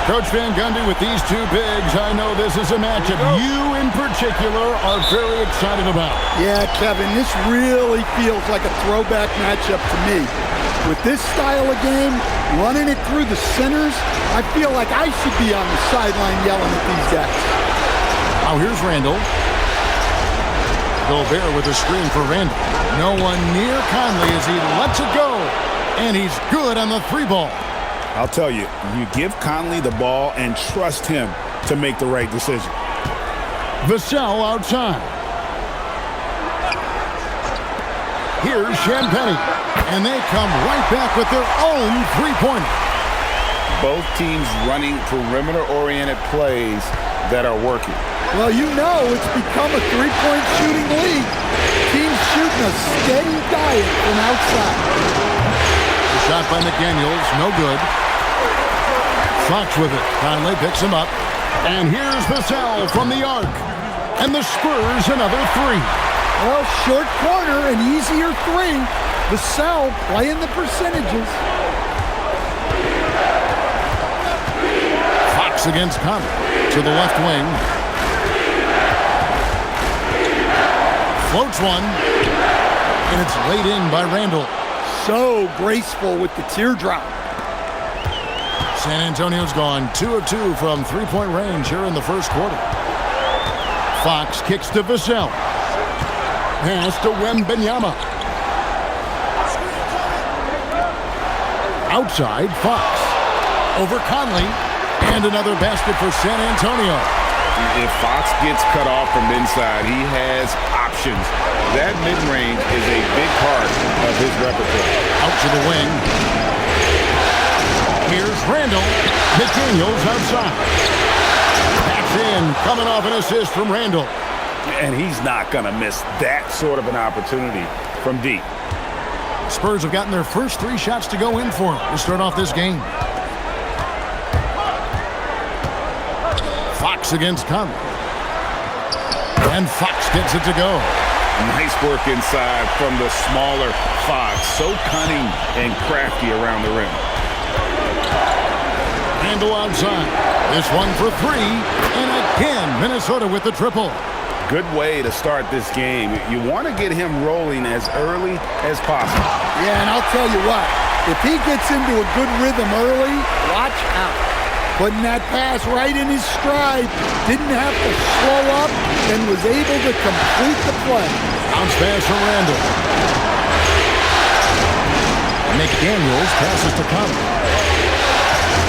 Coach Van Gundy, with these two bigs, I know this is a matchup you in particular are very excited about. Yeah, Kevin, this really feels like a throwback matchup to me. With this style of game, running it through the centers, I feel like I should be on the sideline yelling at these guys. Now here's Randall. Gobert with a screen for Randall. No one near Conley as he lets it go. And he's good on the three ball. I'll tell you, you give Conley the ball and trust him to make the right decision. Vassell outside. Here's Champagnie. And they come right back with their own three-pointer. Both teams running perimeter-oriented plays that are working. Well, you know it's become a three-point shooting league. Teams shooting a steady diet from outside. The shot by McDaniels, no good. Fox with it. Conley picks him up. And here's Vassell from the arc. And the Spurs another three. Well, short corner, an easier three. Vassell playing the percentages. Fox against Conley to the left wing. Floats one. And it's laid in by Randall. So graceful with the teardrop. San Antonio's gone 2 of 2 from three-point range here in the first quarter. Fox kicks to Vassell. Pass to Wembanyama. Outside, Fox. Over Conley. And another basket for San Antonio. If Fox gets cut off from inside, he has options. That mid-range is a big part of his repertoire. Out to the wing. Here's Randall. McDaniels outside. Backs in, coming off an assist from Randall. And he's not going to miss that sort of an opportunity from deep. Spurs have gotten their first three shots to go in for him to start off this game. Fox against Conley. And Fox gets it to go. Nice work inside from the smaller Fox. So cunning and crafty around the rim. Randall outside. This one for three. And again, Minnesota with the triple. Good way to start this game. You want to get him rolling as early as possible. Yeah, and I'll tell you what. If he gets into a good rhythm early, watch out. Putting that pass right in his stride. Didn't have to slow up and was able to complete the play. Bounce pass from Randall. McDaniels passes to Conley.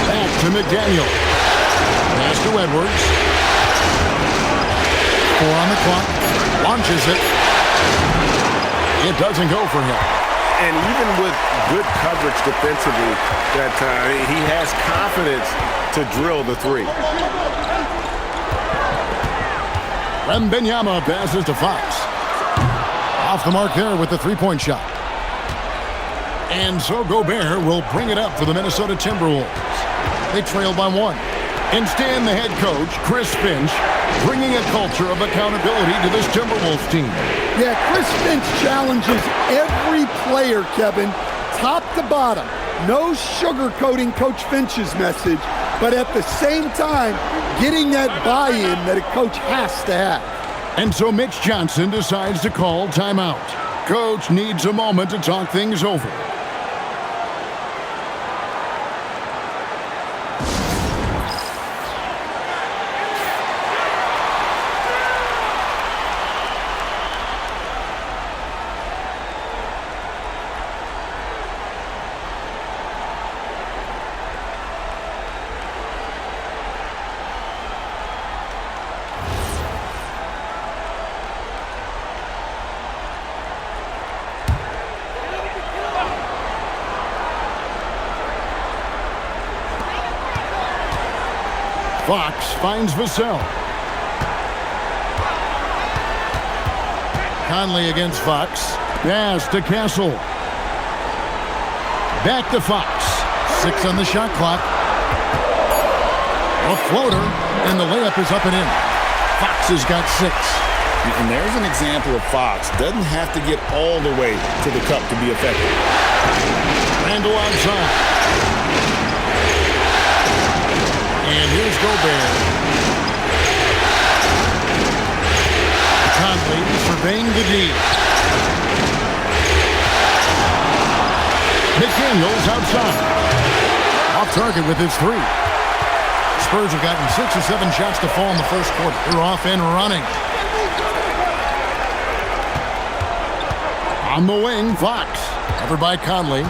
Back to McDaniel. Pass to Edwards. 4 on the clock. Launches it. It doesn't go for him. And even with good coverage defensively that time, he has confidence to drill the three. Wembanyama passes to Fox. Off the mark there with the three-point shot. And so Gobert will bring it up for the Minnesota Timberwolves. They trail by 1. Instead, the head coach, Chris Finch, bringing a culture of accountability to this Timberwolves team. Yeah, Chris Finch challenges every player, Kevin, top to bottom. No sugarcoating Coach Finch's message, but at the same time, getting that buy-in that a coach has to have. And so Mitch Johnson decides to call timeout. Coach needs a moment to talk things over. Fox finds Vassell. Conley against Fox. Pass to Castle. Back to Fox. 6 on the shot clock. A floater, and the layup is up and in. Fox has got 6. And there's an example of Fox. Doesn't have to get all the way to the cup to be effective. Randall outside. Gobert. Conley surveying the D. McDaniels outside. Off target with his three. Spurs have gotten 6 or 7 shots to fall in the first quarter. They're off and running. On the wing, Fox. Covered by Conley.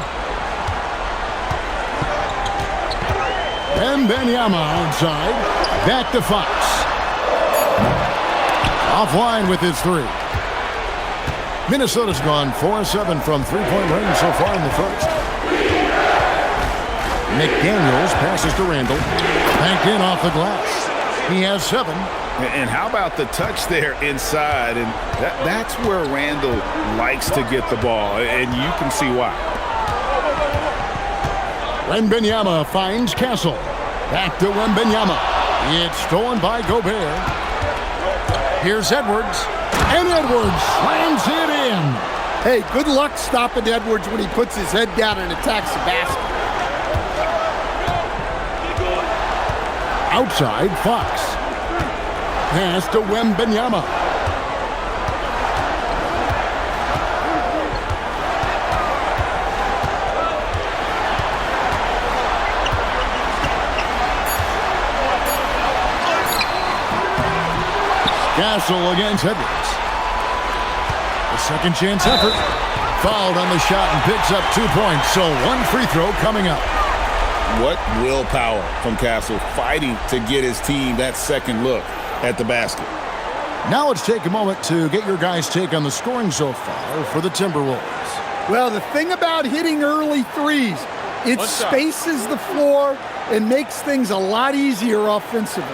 And Benyama outside. Back to Fox. Offline with his three. Minnesota's gone 4-7 from three-point range so far in the first. McDaniels passes to Randall. Banked in off the glass. He has 7. And how about the touch there inside? And that's where Randall likes to get the ball, and you can see why. Wembanyama finds Castle. Back to Wembanyama. It's stolen by Gobert. Here's Edwards. And Edwards slams it in. Hey, good luck stopping Edwards when he puts his head down and attacks the basket. Outside, Fox. Pass to Wembanyama. Castle against Edwards. The second chance effort. Fouled on the shot and picks up 2 points. So 1 free throw coming up. What willpower from Castle, fighting to get his team that second look at the basket. Now let's take a moment to get your guys' take on the scoring so far for the Timberwolves. Well, the thing about hitting early threes, it spaces the floor and makes things a lot easier offensively.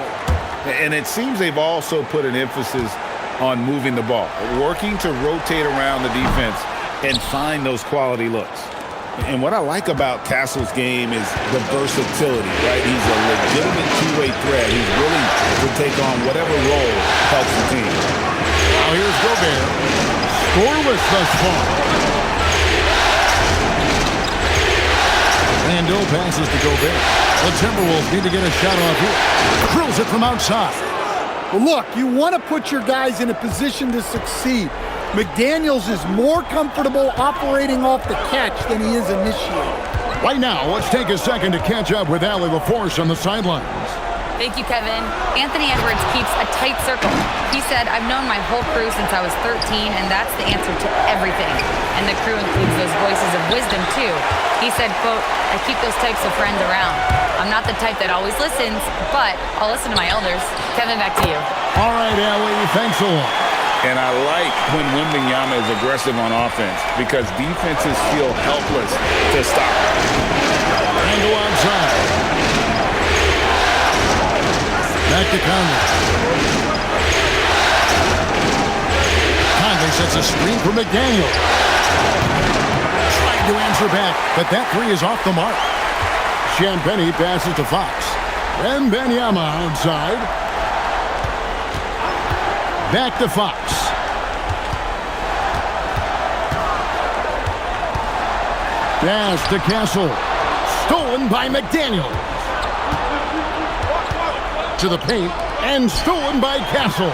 And it seems they've also put an emphasis on moving the ball, working to rotate around the defense and find those quality looks. And what I like about Castle's game is the versatility, right? He's a legitimate two-way threat. He's willing to take on whatever role helps the team. Now here's Gobert. Scoreless thus far. Randall passes to Gobert. The Timberwolves need to get a shot off here. Drills it from outside. Well, look, you want to put your guys in a position to succeed. McDaniels is more comfortable operating off the catch than he is initiating. Right now, let's take a second to catch up with Allie LaForce on the sidelines. Thank you, Kevin. Anthony Edwards keeps a tight circle. He said, I've known my whole crew since I was 13, and that's the answer to everything. And the crew includes those voices of wisdom, too. He said, quote, I keep those types of friends around. I'm not the type that always listens, but I'll listen to my elders. Kevin, back to you. All right, Allie, thanks a lot. And I like when Wembanyama is aggressive on offense because defenses feel helpless to stop him. Randall outside. Back to Conley. Conley sets a screen for McDaniels. Trying to answer back, but that three is off the mark. Champagnie passes to Fox. Wembanyama outside. Back to Fox. Pass to Castle. Stolen by McDaniels. To the paint and stolen by Castle.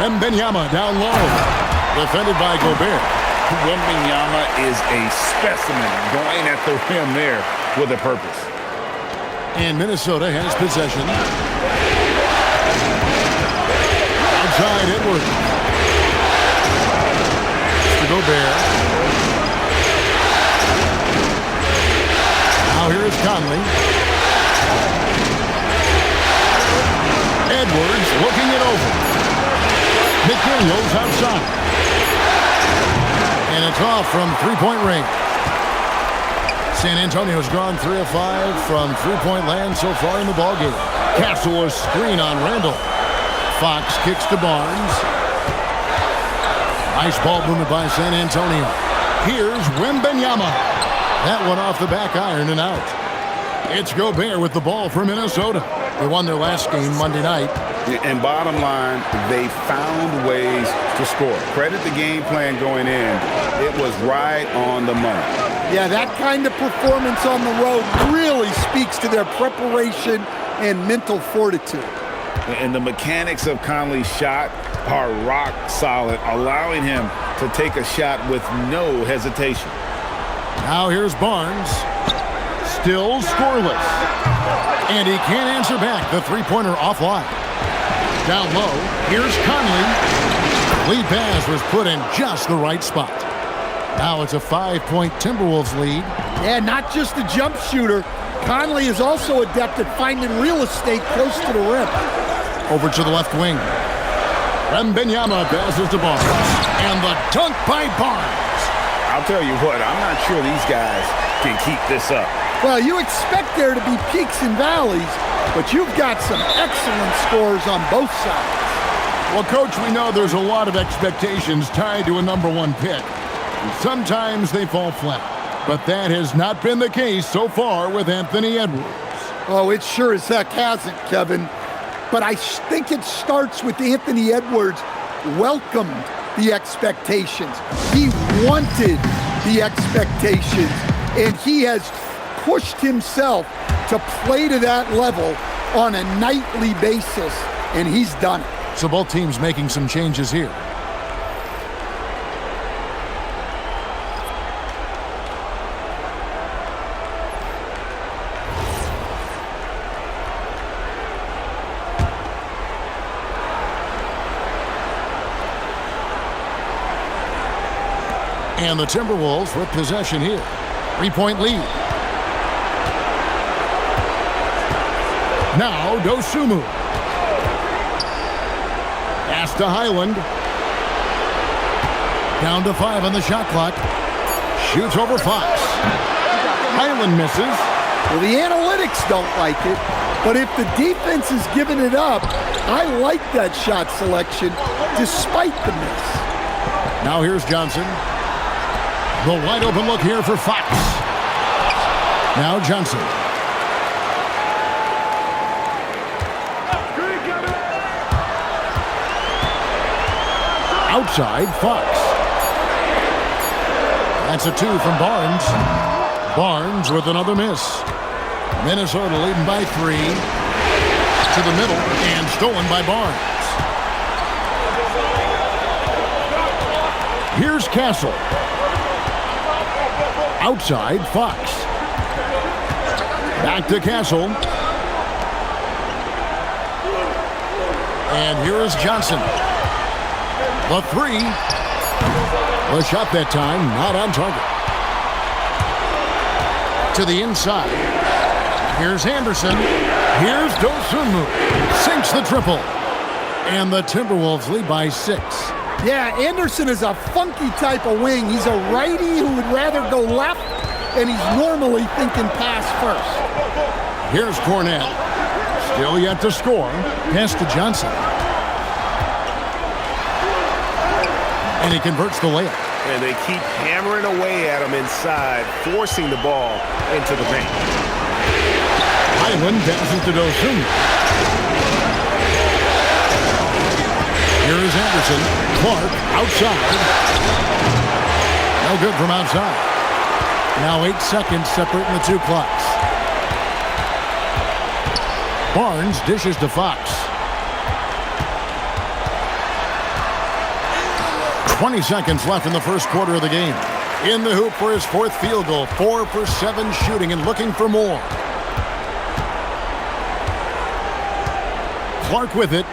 Wembanyama down low. Defended by Gobert. Wembanyama is a specimen going at the rim there with a purpose. And Minnesota has possession. Outside Edwards. To Gobert. Now here is Conley. Edwards looking it over. McDaniels outside. And it's off from three-point range. San Antonio's gone 3 of 5 from three-point land so far in the ballgame. Castle a screen on Randall. Fox kicks to Barnes. Nice ball movement by San Antonio. Here's Wembanyama. That one off the back iron and out. It's Gobert with the ball for Minnesota. They won their last game Monday night. And bottom line, they found ways to score. Credit the game plan going in. It was right on the money. Yeah, that kind of performance on the road really speaks to their preparation and mental fortitude. And the mechanics of Conley's shot are rock solid, allowing him to take a shot with no hesitation. Now here's Barnes. Still scoreless. And he can't answer back. The three-pointer offline. Down low, here's Conley. Lead pass was put in just the right spot. Now it's a 5-point Timberwolves lead. Yeah, not just a jump shooter. Conley is also adept at finding real estate close to the rim. Over to the left wing. Wembanyama passes to Barnes. And the dunk by Barnes. I'll tell you what, I'm not sure these guys can keep this up. Well, you expect there to be peaks and valleys, but you've got some excellent scores on both sides. Well, Coach, we know there's a lot of expectations tied to a number one pick. And sometimes they fall flat. But that has not been the case so far with Anthony Edwards. Oh, it sure as heck hasn't, Kevin. But I think it starts with Anthony Edwards welcomed the expectations. He wanted the expectations, and he has pushed himself to play to that level on a nightly basis, and he's done it. So both teams making some changes here. And the Timberwolves with possession here. 3-point lead. Now Dosunmu. Pass to Highland. Down to 5 on the shot clock. Shoots over Fox. Highland misses. Well, the analytics don't like it, but if the defense is giving it up, I like that shot selection despite the miss. Now here's Johnson. The wide open look here for Fox. Now Johnson. Outside, Fox. That's a 2 from Barnes. Barnes with another miss. Minnesota leading by 3. To the middle and stolen by Barnes. Here's Castle. Outside, Fox. Back to Castle. And here is Johnson. The 3. The shot that time, not on target. To the inside. Here's Anderson. Here's Dosunmu. Sinks the triple. And the Timberwolves lead by 6. Yeah, Anderson is a funky type of wing. He's a righty who would rather go left, and he's normally thinking pass first. Here's Cornette. Still yet to score. Pass to Johnson. And he converts the layup. And they keep hammering away at him inside, forcing the ball into the paint. Highland passes to Dosunmu. Here is Anderson. Clark outside. No good from outside. Now 8 seconds separating the 2 clocks. Barnes dishes to Fox. 20 seconds left in the first quarter of the game. In the hoop for his 4th field goal. 4 for 7 shooting and looking for more. Clark with it.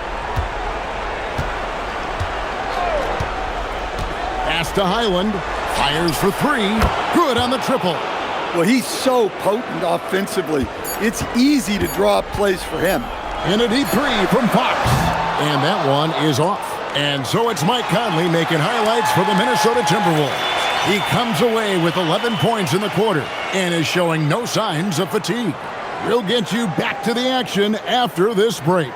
Pass to Highland. Fires for 3. Good on the triple. Well, he's so potent offensively. It's easy to draw up plays for him. And a deep 3 from Fox. And that one is off. And so it's Mike Conley making highlights for the Minnesota Timberwolves. He comes away with 11 points in the quarter and is showing no signs of fatigue. We'll get you back to the action after this break.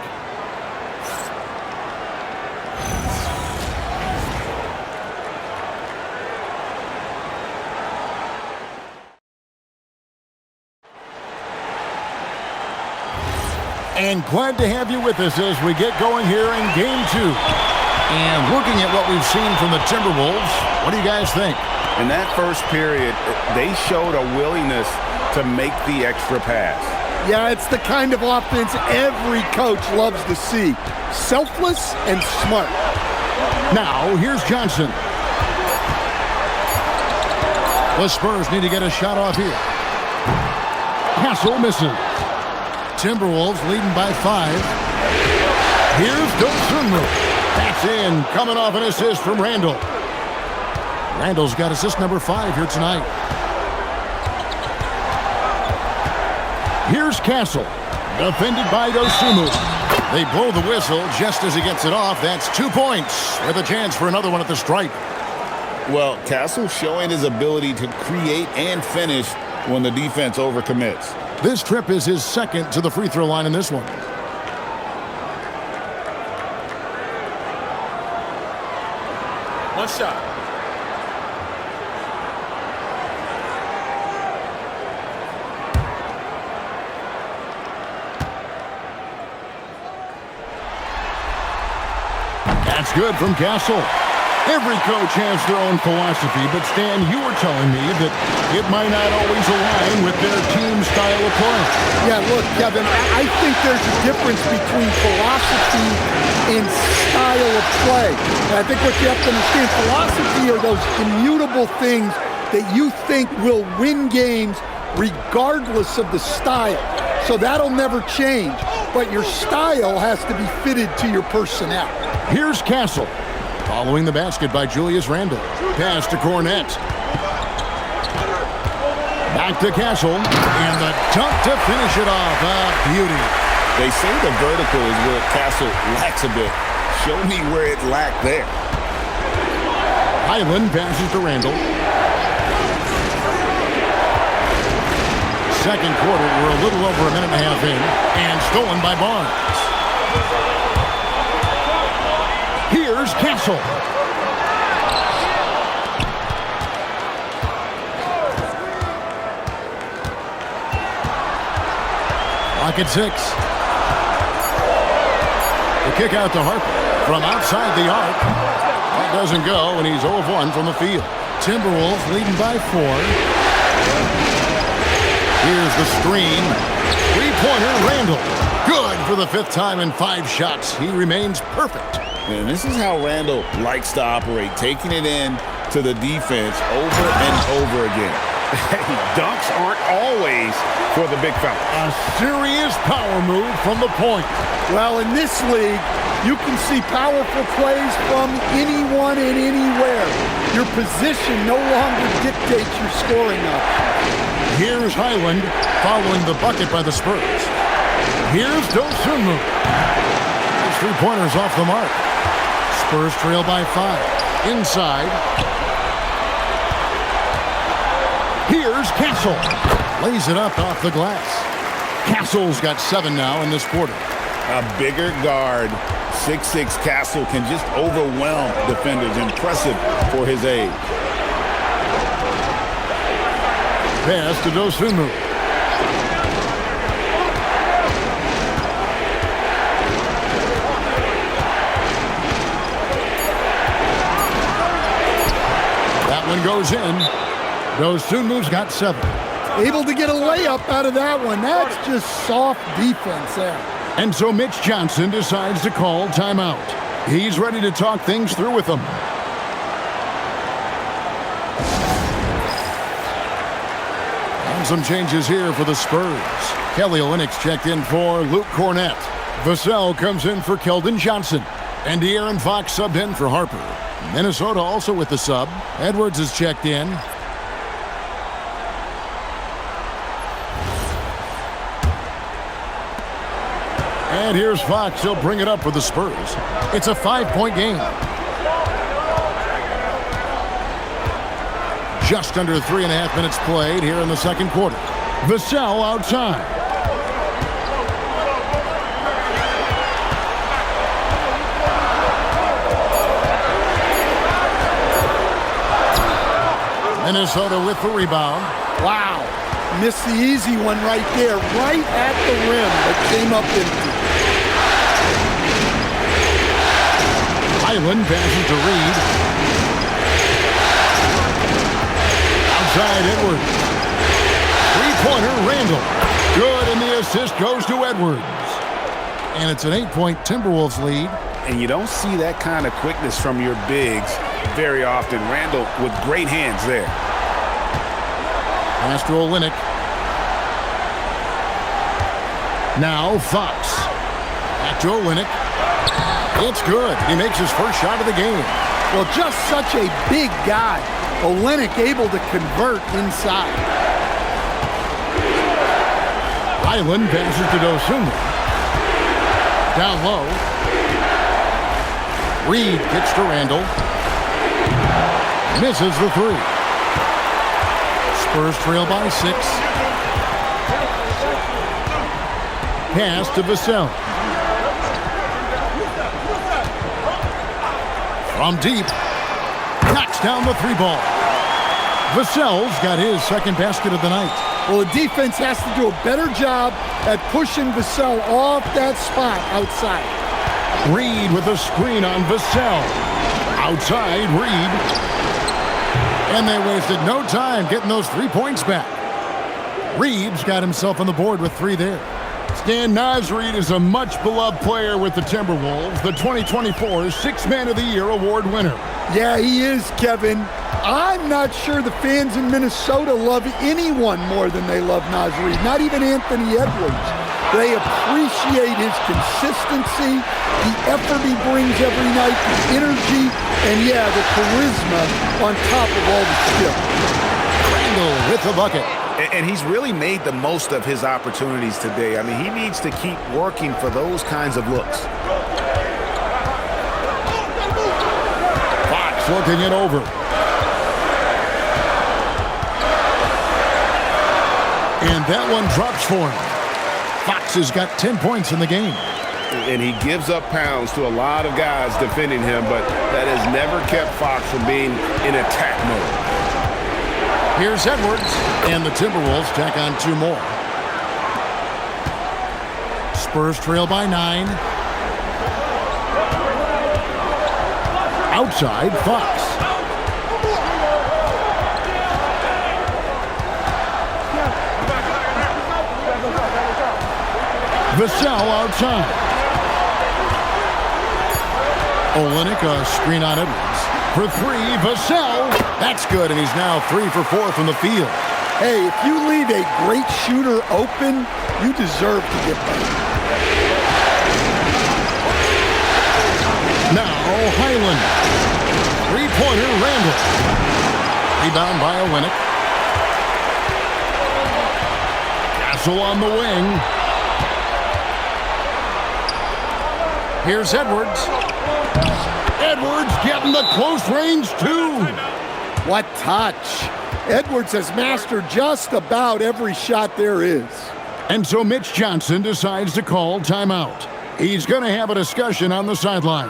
And glad to have you with us as we get going here in Game 2. And looking at what we've seen from the Timberwolves, what do you guys think? In that first period, they showed a willingness to make the extra pass. Yeah, it's the kind of offense every coach loves to see. Selfless and smart. Now, here's Johnson. The Spurs need to get a shot off here. Castle misses. Timberwolves leading by 5. Here's Dosunmu. That's in. Coming off an assist from Randall. Randall's got assist number 5 here tonight. Here's Castle. Defended by Dosunmu. They blow the whistle just as he gets it off. That's 2 points with a chance for another one at the stripe. Well, Castle showing his ability to create and finish when the defense overcommits. This trip is his second to the free throw line in this one. One shot. That's good from Castle. Every coach has their own philosophy, but Stan, you were telling me that it might not always align with their team style of play. Yeah, look, Kevin, I think there's a difference between philosophy and style of play. And I think what you have to understand, philosophy are those immutable things that you think will win games regardless of the style. So that'll never change, but your style has to be fitted to your personnel. Here's Castle. Following the basket by Julius Randle. Pass to Cornette. Back to Castle. And the dunk to finish it off. Beauty. They say the vertical is where Castle lacks a bit. Show me where it lacked there. Highland passes to Randle. Second quarter, we're a little over a minute and a half in. And stolen by Barnes. Here's Castle. Clock at 6. The kick out to Harper from outside the arc. That doesn't go, and he's 0 of 1 from the field. Timberwolves leading by 4. Here's the screen. Three-pointer, Randall. Good for the 5th time in 5 shots. He remains perfect. And this is how Randall likes to operate, taking it in to the defense over and over again. Dunks aren't always for the big fella. A serious power move from the point. Well, in this league, you can see powerful plays from anyone and anywhere. Your position no longer dictates your scoring options. Here's Highland following the bucket by the Spurs. Here's Dosunmu. His three-pointers off the mark. Spurs trail by 5. Inside. Here's Castle. Lays it up off the glass. Castle's got 7 now in this quarter. A bigger guard, 6'6" Castle, can just overwhelm defenders. Impressive for his age. Pass to Dosunmu. That one goes in. Dosunmu's got 7. Able to get a layup out of that one. That's just soft defense there. And so Mitch Johnson decides to call timeout. He's ready to talk things through with them. And some changes here for the Spurs. Kelly Olynyk's checked in for Luke Cornette. Vassell comes in for Keldon Johnson. And De'Aaron Fox subbed in for Harper. Minnesota also with the sub. Edwards is checked in. And here's Fox. He'll bring it up for the Spurs. It's a 5-point game. Just under 3.5 minutes played here in the second quarter. Vassell outside. Minnesota with the rebound. Wow. Missed the easy one right there, right at the rim, but came up empty. Highland passes to Reed. Outside Edwards. Three-pointer, Randall. Good, and the assist goes to Edwards. And it's an 8-point Timberwolves lead. And you don't see that kind of quickness from your bigs very often. Randall with great hands there. Pass to Olynyk. Now Fox. Back to Olynyk. It's good. He makes his first shot of the game. Well, just such a big guy. Olynyk able to convert inside. Highland passes to Dosunmu. Down low. Reed kicks to Randall. Misses the three. Spurs trail by 6. Pass to Vassell. From deep. Knocks down the 3-ball. Vassell's got his second basket of the night. Well, the defense has to do a better job at pushing Vassell off that spot outside. Reed with a screen on Vassell. Outside, Reed. And they wasted no time getting those 3 points back. Reed's got himself on the board with 3 there. Stan Nasreed is a much-beloved player with the Timberwolves, the 2024 Sixth Man of the Year award winner. Yeah, he is, Kevin. I'm not sure the fans in Minnesota love anyone more than they love Nasreed, not even Anthony Edwards. They appreciate his consistency, the effort he brings every night, the energy, and, yeah, the charisma on top of all the skill. Randall with the bucket. And he's really made the most of his opportunities today. I mean, he needs to keep working for those kinds of looks. Fox looking it over. And that one drops for him. Fox has got 10 points in the game. And he gives up pounds to a lot of guys defending him, but that has never kept Fox from being in attack mode. Here's Edwards, and the Timberwolves tack on 2 more. Spurs trail by 9. Outside, Fox. Vassell outside. Olynyk, a screen on Edwards. For 3, Vassell. That's good, and he's now 3 for 4 from the field. Hey, if you leave a great shooter open, you deserve to get better. Now, Highland. 3-pointer, Randall. Rebound by Olynyk. Castle on the wing. Here's Edwards. Edwards getting the close range, too. What touch. Edwards has mastered just about every shot there is. And so Mitch Johnson decides to call timeout. He's going to have a discussion on the sideline.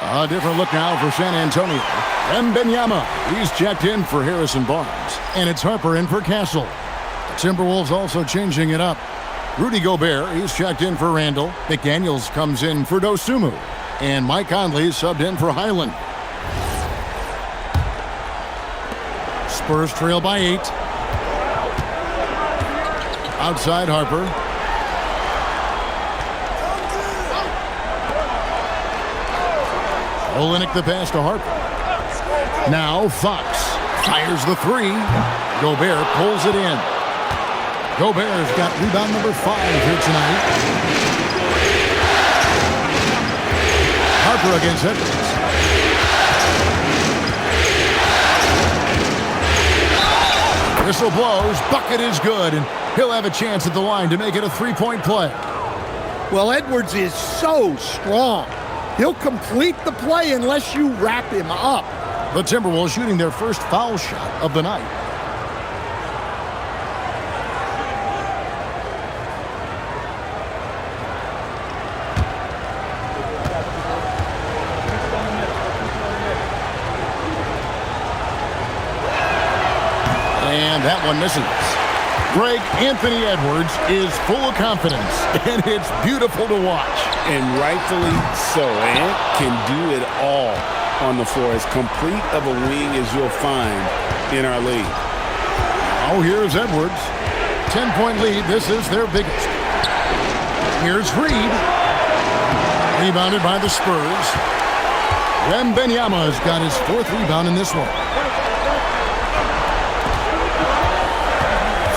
A different look now for San Antonio. Mbenyama, he's checked in for Harrison Barnes. And it's Harper in for Castle. The Timberwolves also changing it up. Rudy Gobert, he's checked in for Randall. McDaniels comes in for Dosunmu. And Mike Conley subbed in for Highland. Spurs trail by 8. Outside Harper. Olynyk the pass to Harper. Now Fox fires the 3. Gobert pulls it in. Gobert's got rebound number 5 here tonight. Harper against Edwards. Whistle blows. Bucket is good, and he'll have a chance at the line to make it a 3-point play. Well, Edwards is so strong. He'll complete the play unless you wrap him up. The Timberwolves shooting their first foul shot of the night. And that one misses. Greg, Anthony Edwards is full of confidence, and it's beautiful to watch. And rightfully so. Ant can do it all. on the floor. As complete of a wing as you'll find in our league. Oh, here's Edwards. 10-point lead. This is their biggest. Here's Reed. Rebounded by the Spurs. Wembanyama has got his 4th rebound in this one.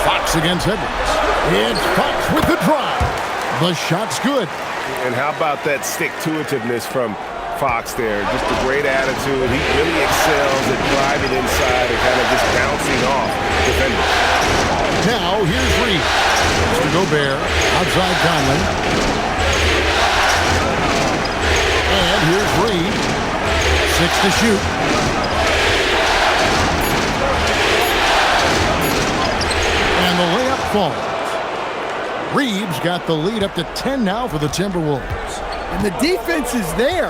Fox against Edwards. It's Fox with the drive. The shot's good. And how about that stick-to-itiveness from Fox there? Just a great attitude. He really excels at driving inside and kind of just bouncing off defenders. Now, here's Reed. Mr. Gobert, outside Conley. And here's Reed. 6 to shoot. And the layup falls. Reeves got the lead up to 10 now for the Timberwolves. And the defense is there,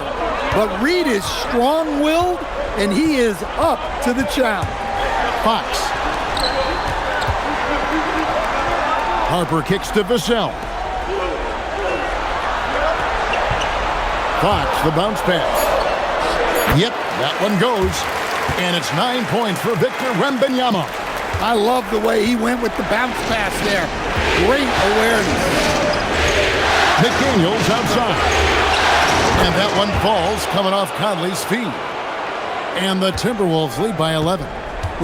but Reed is strong-willed, and he is up to the challenge. Fox. Harper kicks to Vassell. Fox, the bounce pass. Yep, that one goes. And it's 9 points for Victor Wembanyama. I love the way he went with the bounce pass there. Great awareness. McDaniels outside. And that one falls coming off Conley's feet. And the Timberwolves lead by 11.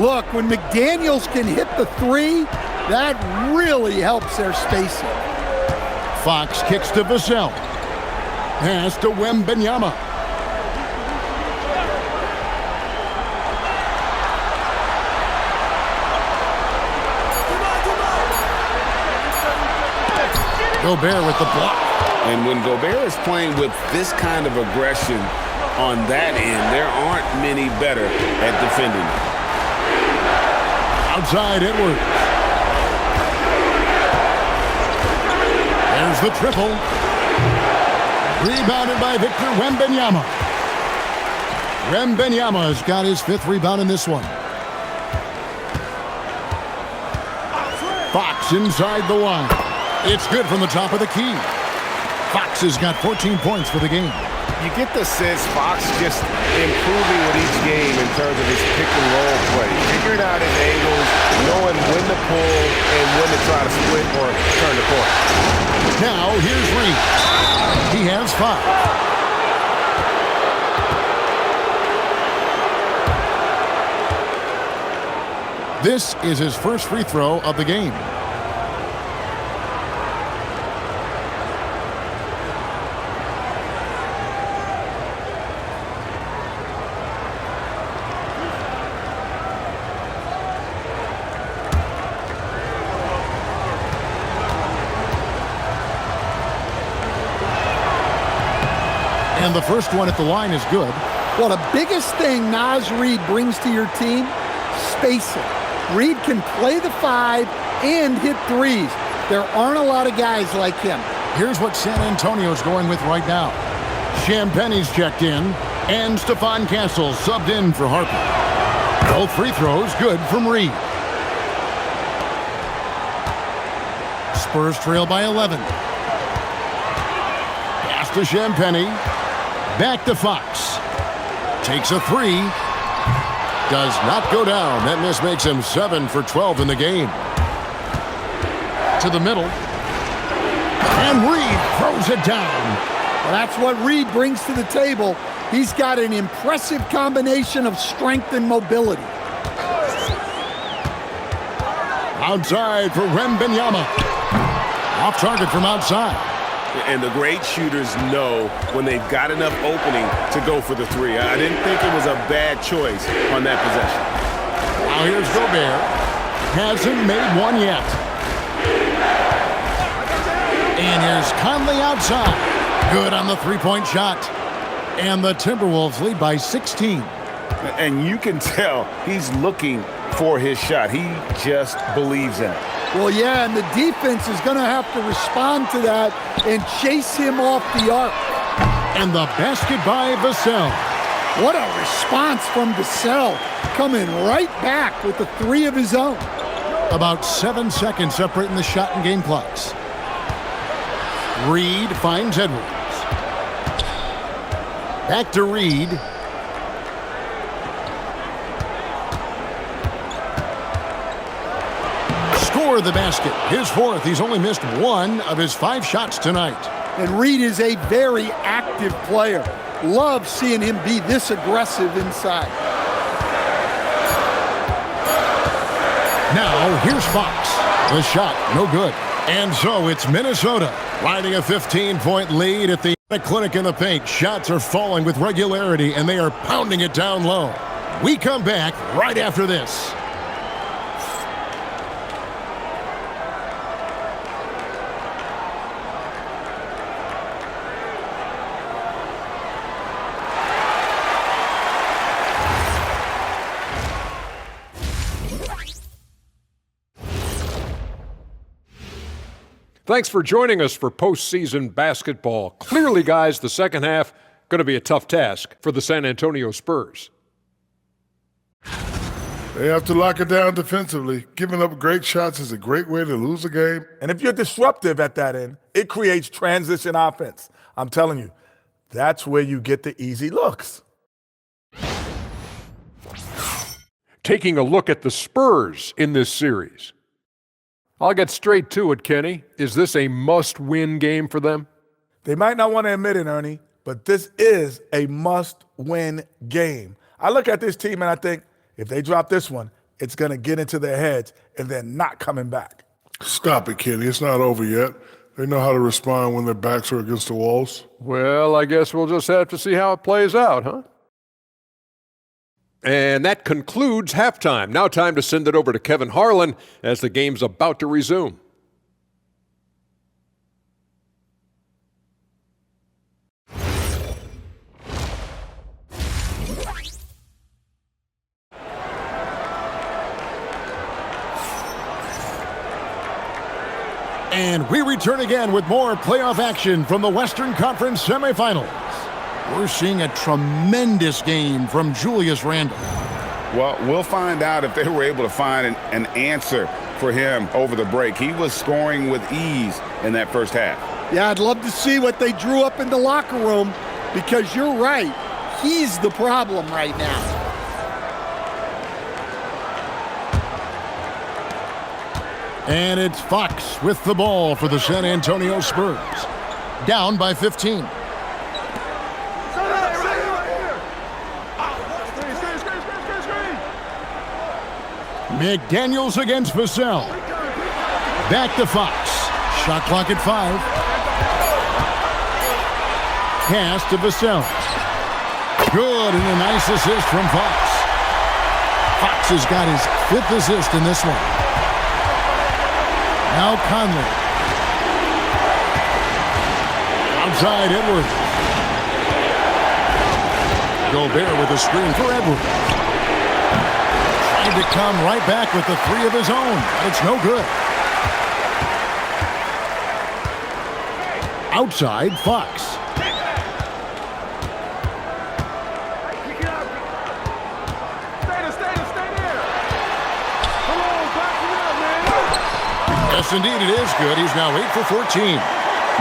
Look, when McDaniels can hit the 3, that really helps their spacing. Fox kicks to Vassell. Pass to Wembanyama. Gobert with the block. And when Gobert is playing with this kind of aggression on that end, there aren't many better at defending. Outside Edwards. There's the triple. Rebounded by Victor Wembanyama. Wembanyama has got his 5th rebound in this one. Fox inside the line. It's good from the top of the key. Fox has got 14 points for the game. You get the sense Fox just improving with each game in terms of his pick-and-roll play. Figuring out his angles, knowing when to pull and when to try to split or turn the corner. Now, here's Reed. He has 5. This is his first free throw of the game. And the first one at the line is good. Well, the biggest thing Naz Reid brings to your team, spacing. Reid can play the 5 and hit 3s. There aren't a lot of guys like him. Here's what San Antonio's going with right now. Champagne's checked in, and Stephon Castle subbed in for Harper. Both free throws good from Reid. Spurs trail by 11. Pass to Champagne. Back to Fox. Takes a 3. Does not go down. That miss makes him 7 for 12 in the game. To the middle. And Reid throws it down. Well, that's what Reid brings to the table. He's got an impressive combination of strength and mobility. Outside for Wembanyama. Off target from outside. And the great shooters know when they've got enough opening to go for the 3. I didn't think it was a bad choice on that possession. Now here's Gobert. Hasn't made one yet. And here's Conley outside. Good on the three-point shot. And the Timberwolves lead by 16. And you can tell he's looking for his shot. He just believes in it. Well, yeah, and the defense is going to have to respond to that and chase him off the arc. And the basket by Vassell. What a response from Vassell, coming right back with the 3 of his own. About 7 seconds separating the shot and game clocks. Reid finds Edwards. Back to Reid. for the basket. His fourth. He's only missed one of his 5 shots tonight. And Reed is a very active player. Love seeing him be this aggressive inside. Now, here's Fox. The shot, no good. And so it's Minnesota riding a 15-point lead at the clinic in the paint. Shots are falling with regularity, and they are pounding it down low. We come back right after this. Thanks for joining us for postseason basketball. Clearly, guys, the second half going to be a tough task for the San Antonio Spurs. They have to lock it down defensively. Giving up great shots is a great way to lose a game. And if you're disruptive at that end, it creates transition offense. I'm telling you, that's where you get the easy looks. Taking a look at the Spurs in this series. I'll get straight to it, Kenny. Is this a must-win game for them? They might not want to admit it, Ernie, but this is a must-win game. I look at this team and I think, if they drop this one, it's going to get into their heads and they're not coming back. Stop it, Kenny. It's not over yet. They know how to respond when their backs are against the walls. Well, I guess we'll just have to see how it plays out, huh? And that concludes halftime. Now time to send it over to Kevin Harlan as the game's about to resume. And we return again with more playoff action from the Western Conference semifinals. We're seeing a tremendous game from Julius Randle. Well, we'll find out if they were able to find an answer for him over the break. He was scoring with ease in that first half. Yeah, I'd love to see what they drew up in the locker room because you're right. He's the problem right now. And it's Fox with the ball for the San Antonio Spurs. Down by 15. McDaniels against Vassell. Back to Fox. Shot clock at 5. Pass to Vassell. Good, and a nice assist from Fox. Fox has got his 5th assist in this one. Now Conley. Outside Edwards. Gobert with a screen for Edwards. Trying to come right back with the 3 of his own. It's no good. Outside Fox. Yes, indeed, it is good. He's now 8 for 14.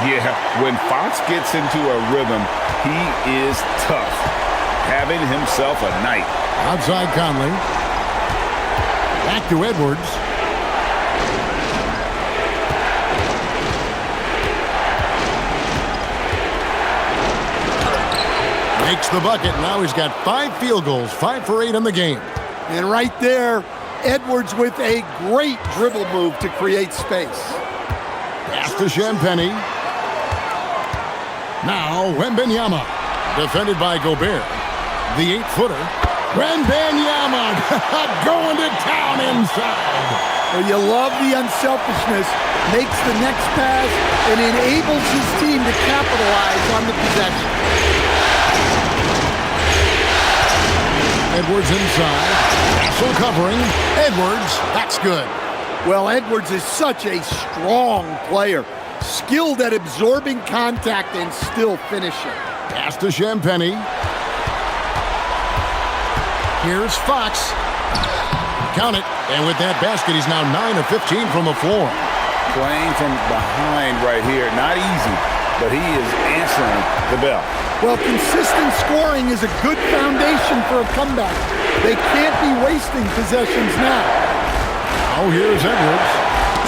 Yeah, when Fox gets into a rhythm, he is tough. Having himself a night. Outside Conley. Back to Edwards. Makes the bucket. Now he's got 5 field goals, 5 for 8 in the game. And right there, Edwards with a great dribble move to create space. Pass to Champagnie. Now Wembanyama. Defended by Gobert. The 8-footer. Wembanyama going to town inside. Well, you love the unselfishness. Makes the next pass and enables his team to capitalize on the possession. Edwards inside. Castle covering. Edwards. That's good. Well, Edwards is such a strong player. Skilled at absorbing contact and still finishing. Pass to Champagnie. Here's Fox. Count it. And with that basket, he's now 9 of 15 from the floor. Playing from behind right here. Not easy, but he is answering the bell. Well, consistent scoring is a good foundation for a comeback. They can't be wasting possessions now. Oh, here's Edwards.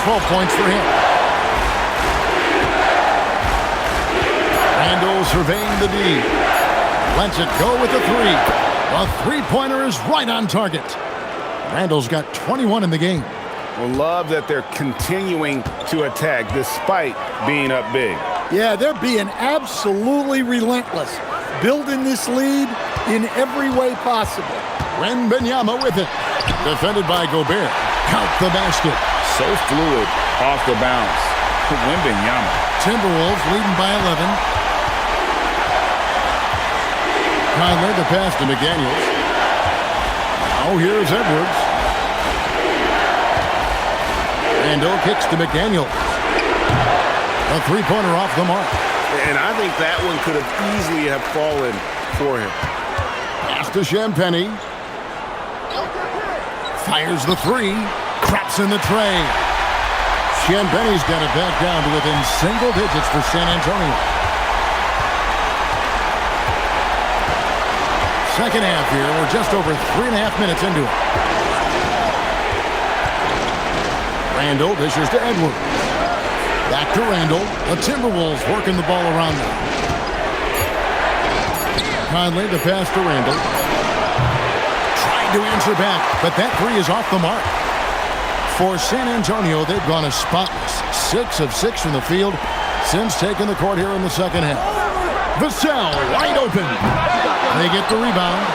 12 points for him. Randle surveying the D. Lets it go with the three. The three-pointer is right on target. Randle's got 21 in the game. Well, love that they're continuing to attack despite being up big. Yeah, they're being absolutely relentless, building this lead in every way possible. Wembanyama with it. Defended by Gobert. Count the basket. So fluid off the bounce. Wembanyama. Timberwolves leading by 11. Conley the pass to McDaniels. Now here's Edwards. Randle kicks to McDaniels. A three-pointer off the mark. And I think that one could have easily have fallen for him. Pass to Champagnie. Fires the three. Traps in the tray. Champagnie's got it back down to within single digits for San Antonio. Second half here. We're just over 3.5 minutes into it. Randle dishes to Edwards. Back to Randle. The Timberwolves working the ball around now. Conley the pass to Randle. Trying to answer back, but that three is off the mark. For San Antonio, they've gone a spotless 6 of 6 from the field since taking the court here in the second half. Vassell wide open. They get the rebound.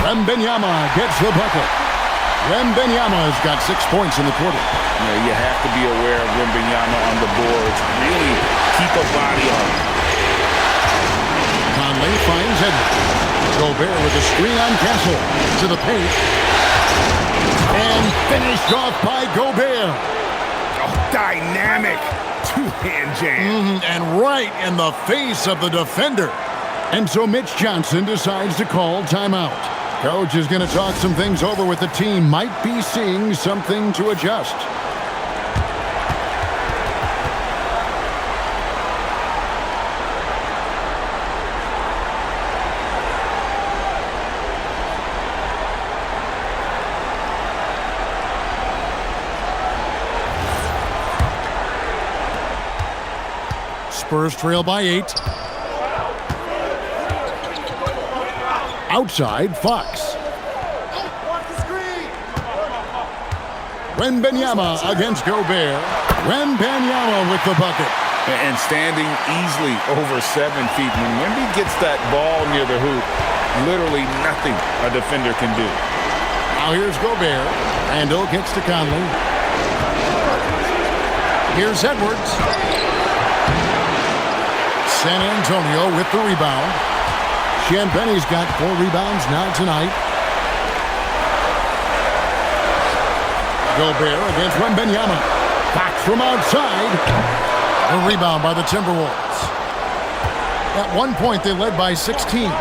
Wembanyama gets the bucket. Wembanyama has got 6 points in the quarter. You have to be aware of Wembanyama on the boards. Really keep a body on him. Conley finds Edwards. Gobert with a screen on Castle. To the paint. And finished off by Gobert. Oh, dynamic two-hand jam. And right in the face of the defender. And so Mitch Johnson decides to call timeout. Coach is going to talk some things over with the team. Might be seeing something to adjust. Spurs trail by 8. Outside, Fox. Wembanyama against Gobert. Wembanyama with the bucket. And standing easily over 7 feet. When Wemby gets that ball near the hoop, literally nothing a defender can do. Now here's Gobert. Randle kicks to Conley. Here's Edwards. San Antonio with the rebound. Champagnie's got 4 rebounds now tonight. Gobert against Wembanyama. Fox from outside. A rebound by the Timberwolves. At one point, they led by 16.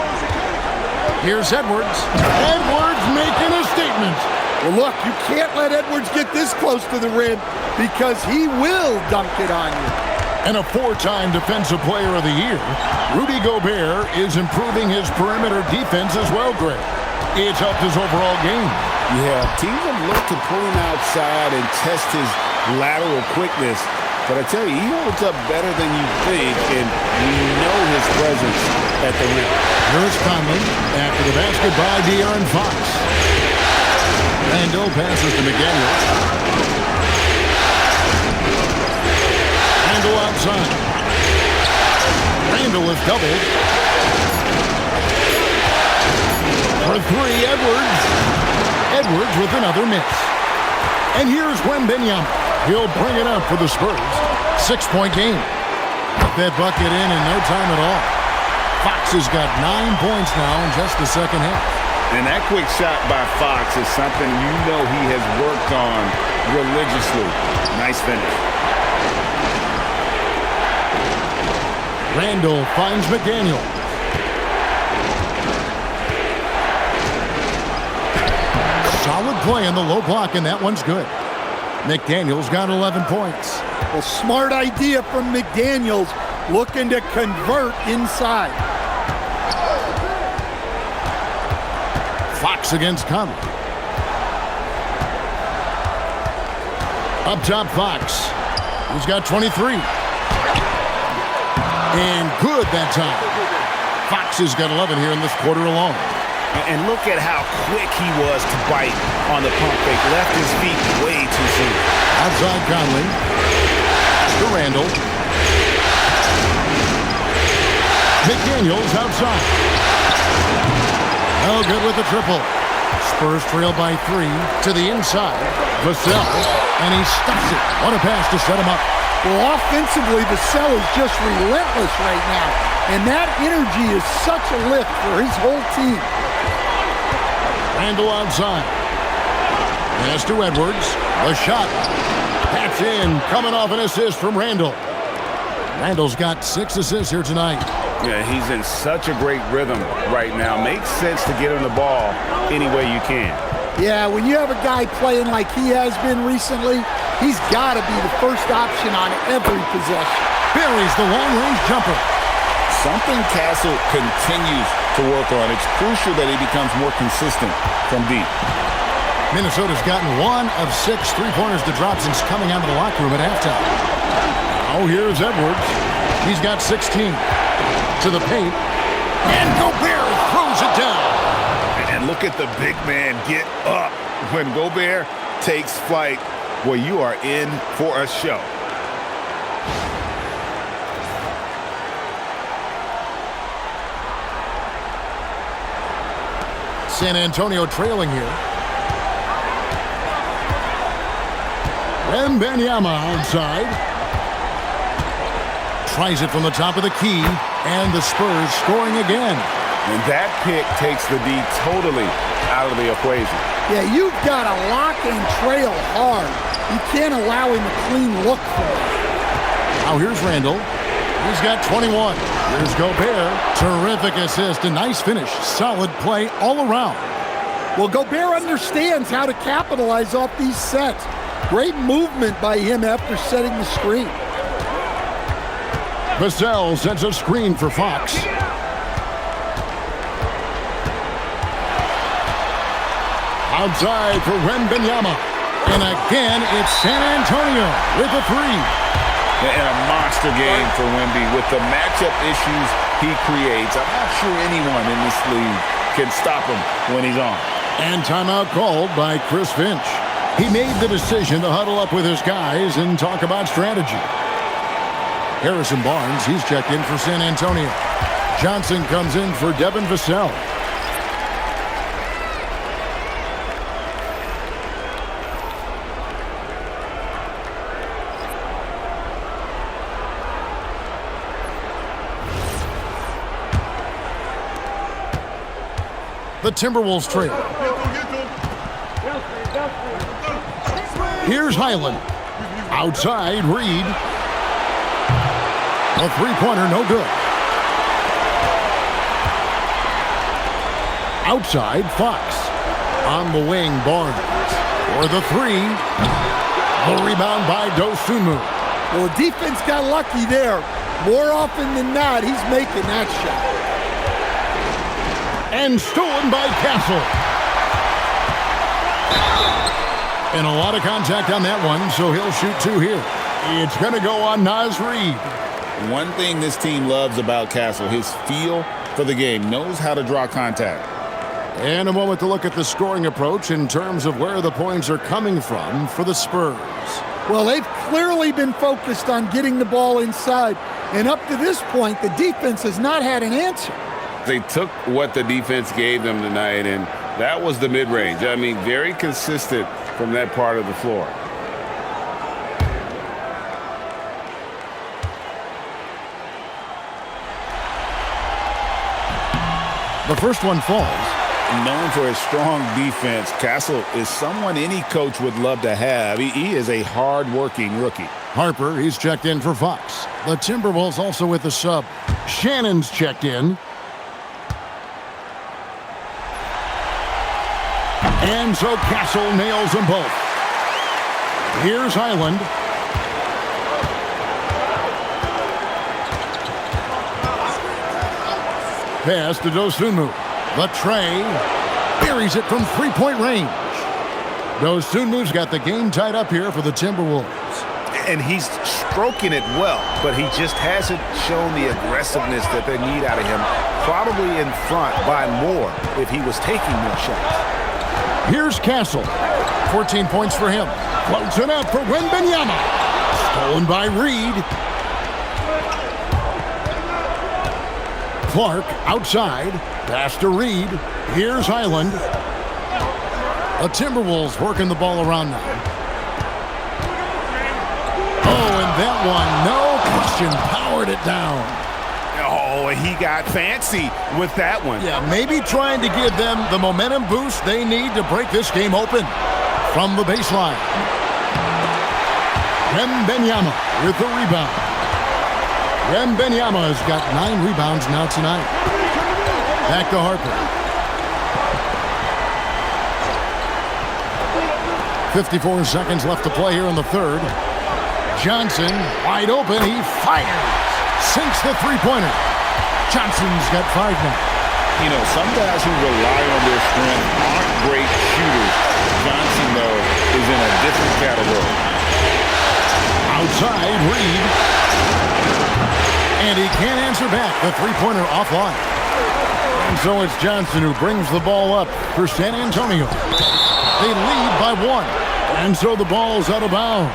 Here's Edwards. Edwards making a statement. Well, look, you can't let Edwards get this close to the rim because he will dunk it on you. And a 4-time Defensive Player of the Year, Rudy Gobert is improving his perimeter defense as well, Greg. It's helped his overall game. Yeah, teams have looked to pull him outside and test his lateral quickness. But I tell you, he holds up better than you think, and we know his presence at the rim. Here's Conley after the basket by De'Aaron Fox. Randle passes to McDaniels. Randle outside. Randle is doubled. For 3, Edwards. Edwards with another miss. And here's Wembanyama. He'll bring it up for the Spurs. 6-point game. Put that bucket in no time at all. Fox has got 9 points now in just the second half. And that quick shot by Fox is something you know he has worked on religiously. Nice finish. Randle finds McDaniel. Solid play in the low block, and that one's good. McDaniel's got 11 points. Well, smart idea from McDaniels, looking to convert inside. Fox against Conley. Up top, Fox. He's got 23. And good that time. Fox has got 11 here in this quarter alone. And look at how quick he was to bite on the pump fake. Left his feet way too soon. Outside Conley. To Randall. McDaniels outside. Oh, good with the triple. Spurs trail by 3 to the inside. Vassell, and he stops it. What a pass to set him up. Well, offensively, Vassell is just relentless right now. And that energy is such a lift for his whole team. Randall outside. Pass to Edwards. The shot. Patch in. Coming off an assist from Randall. Randall's got 6 assists here tonight. Yeah, he's in such a great rhythm right now. Makes sense to get him the ball any way you can. Yeah, when you have a guy playing like he has been recently, he's got to be the first option on every possession. Buries the long-range jumper. Something Castle continues to work on. It's crucial that he becomes more consistent from deep. Minnesota's gotten 1 of 6 three-pointers to drop since coming out of the locker room at halftime. Now here's Edwards. He's got 16. To the paint. And Gobert throws it down. And look at the big man get up. When Gobert takes flight, well, you are in for a show. San Antonio trailing here. Wembanyama outside. Tries it from the top of the key. And the Spurs scoring again. And that pick takes the D totally out of the equation. Yeah, you've got to lock and trail hard. You can't allow him a clean look for it. Now here's Randall. He's got 21. Here's Gobert. Terrific assist. A nice finish. Solid play all around. Well, Gobert understands how to capitalize off these sets. Great movement by him after setting the screen. Vassell sets a screen for Fox. Outside for Wembanyama. And again, it's San Antonio with a 3. And a monster game for Wemby with the matchup issues he creates. I'm not sure anyone in this league can stop him when he's on. And timeout called by Chris Finch. He made the decision to huddle up with his guys and talk about strategy. Harrison Barnes, he's checked in for San Antonio. Johnson comes in for Devin Vassell. The Timberwolves trail. Here's Highland. Outside, Reed. A three-pointer, no good. Outside, Fox. On the wing, Barnes. For the 3. The rebound by Dosunmu. Well, the defense got lucky there. More often than not, he's making that shot. And stolen by Castle. And a lot of contact on that one, so he'll shoot 2 here. It's going to go on Naz Reid. One thing this team loves about Castle, his feel for the game, knows how to draw contact. And a moment to look at the scoring approach in terms of where the points are coming from for the Spurs. Well, they've clearly been focused on getting the ball inside. And up to this point, the defense has not had an answer. They took what the defense gave them tonight, and that was the mid-range. I mean, very consistent from that part of the floor. The first one falls. Known for his strong defense, Castle is someone any coach would love to have. He is a hard-working rookie. Harper, he's checked in for Fox. The Timberwolves also with the sub. Shannon's checked in. And so Castle nails them both. Here's Highland. Pass to Dosunmu. The tray. Buries it from three-point range. Those soon moves got the game tied up here for the Timberwolves. And he's stroking it well, but he just hasn't shown the aggressiveness that they need out of him. Probably in front by more if he was taking more shots. Here's Castle. 14 points for him. Floats it up for Wembanyama. Stolen by Reed. Clark outside. Pass to Reed. Here's Highland. The Timberwolves working the ball around now. Oh, and that one, no question, powered it down. Oh, he got fancy with that one. Yeah, maybe trying to give them the momentum boost they need to break this game open. From the baseline. Wembanyama with the rebound. Wembanyama has got 9 rebounds now tonight. Back to Harper. 54 seconds left to play here in the third. Johnson, wide open, he fires. Sinks the three-pointer. Johnson's got 5 now. You know, some guys who rely on their strength aren't great shooters. Johnson, though, is in a different category. Outside, Reed. And he can't answer back. The three-pointer offline. And so it's Johnson who brings the ball up for San Antonio. They lead by 1. And so the ball's out of bounds.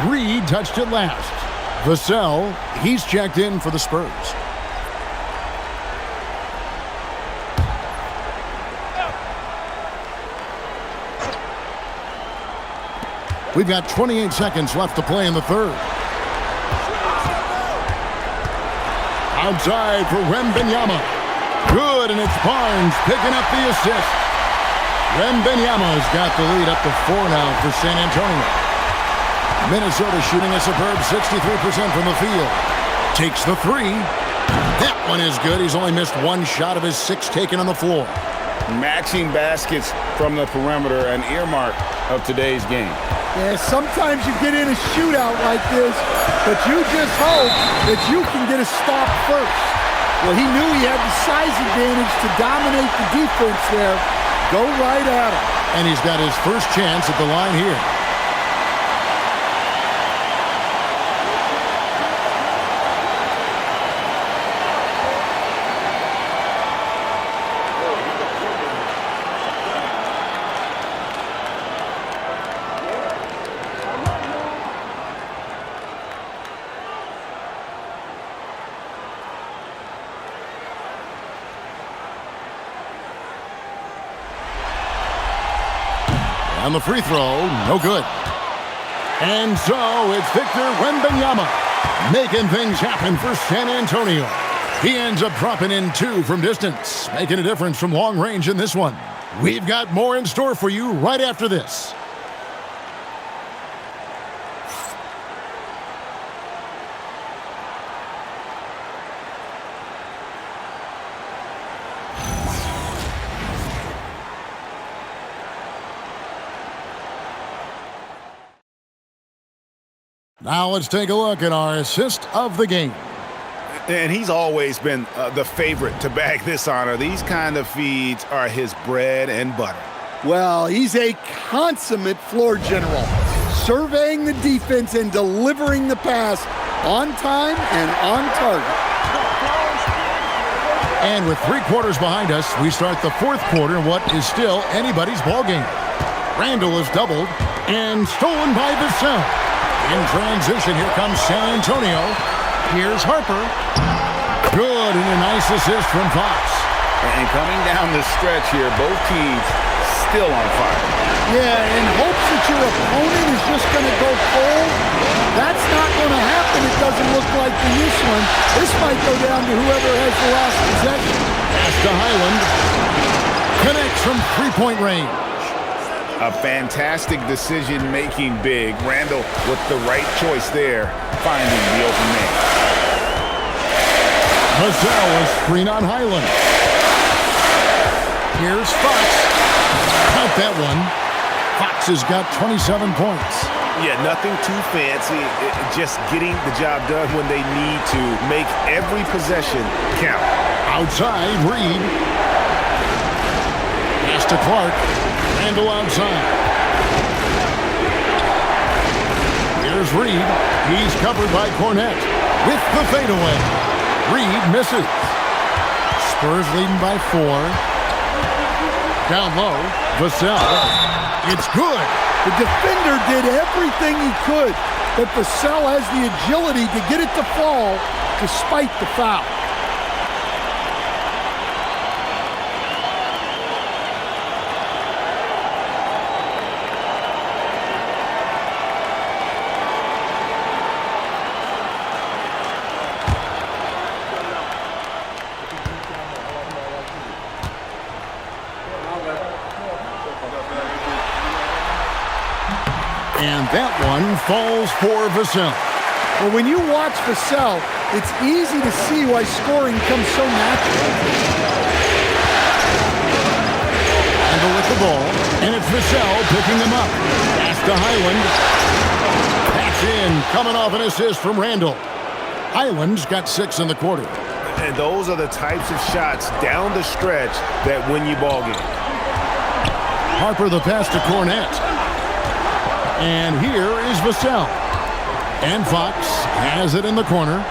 Reed touched it last. Vassell, he's checked in for the Spurs. We've got 28 seconds left to play in the third. Outside for Wembanyama. Good, and it's Barnes picking up the assist. Wembanyama's got the lead up to 4 now for San Antonio. Minnesota shooting a superb 63% from the field. Takes the 3. That one is good. He's only missed 1 shot of his 6 taken on the floor. Matching baskets from the perimeter, an earmark of today's game. Yeah, sometimes you get in a shootout like this, but you just hope that you can get a stop first. Well, he knew he had the size advantage to dominate the defense there. Go right at him. And he's got his first chance at the line here. And the free throw, no good. And so it's Victor Wembanyama making things happen for San Antonio. He ends up dropping in 2 from distance, making a difference from long range in this one. We've got more in store for you right after this. Now let's take a look at our assist of the game. And he's always been the favorite to bag this honor. These kind of feeds are his bread and butter. Well, he's a consummate floor general, surveying the defense and delivering the pass on time and on target. And with 3 quarters behind us, we start the 4th quarter in what is still anybody's ballgame. Randall is doubled and stolen by Vassell. In transition, here comes San Antonio. Here's Harper. Good, and a nice assist from Fox. And coming down the stretch here, both teams still on fire. Yeah, in hopes that your opponent is just going to go cold. That's not going to happen, it doesn't look like in this one. This might go down to whoever has the last possession. Pass to Highland. Connects from 3-point range. A fantastic decision-making big. Randall with the right choice there, finding the open man. Vassell is screen on Highland. Here's Fox. Count that one. Fox has got 27 points. Yeah, nothing too fancy. Just getting the job done when they need to. Make every possession count. Outside, Reed. Pass to Clark. Randall outside. Reed. He's covered by Cornet with the fadeaway. Reed misses. Spurs leading by 4. Down low, Vassell. It's good. The defender did everything he could, but Vassell has the agility to get it to fall despite the foul. And that one falls for Vassell. Well, when you watch Vassell, it's easy to see why scoring comes so natural. Handle with the ball, and it's Vassell picking him up. Pass to Highland. That's in, coming off an assist from Randall. Highland's got 6 in the quarter. And those are the types of shots down the stretch that win you ball games. Harper the pass to Cornet. And here is Vassell. And Fox has it in the corner.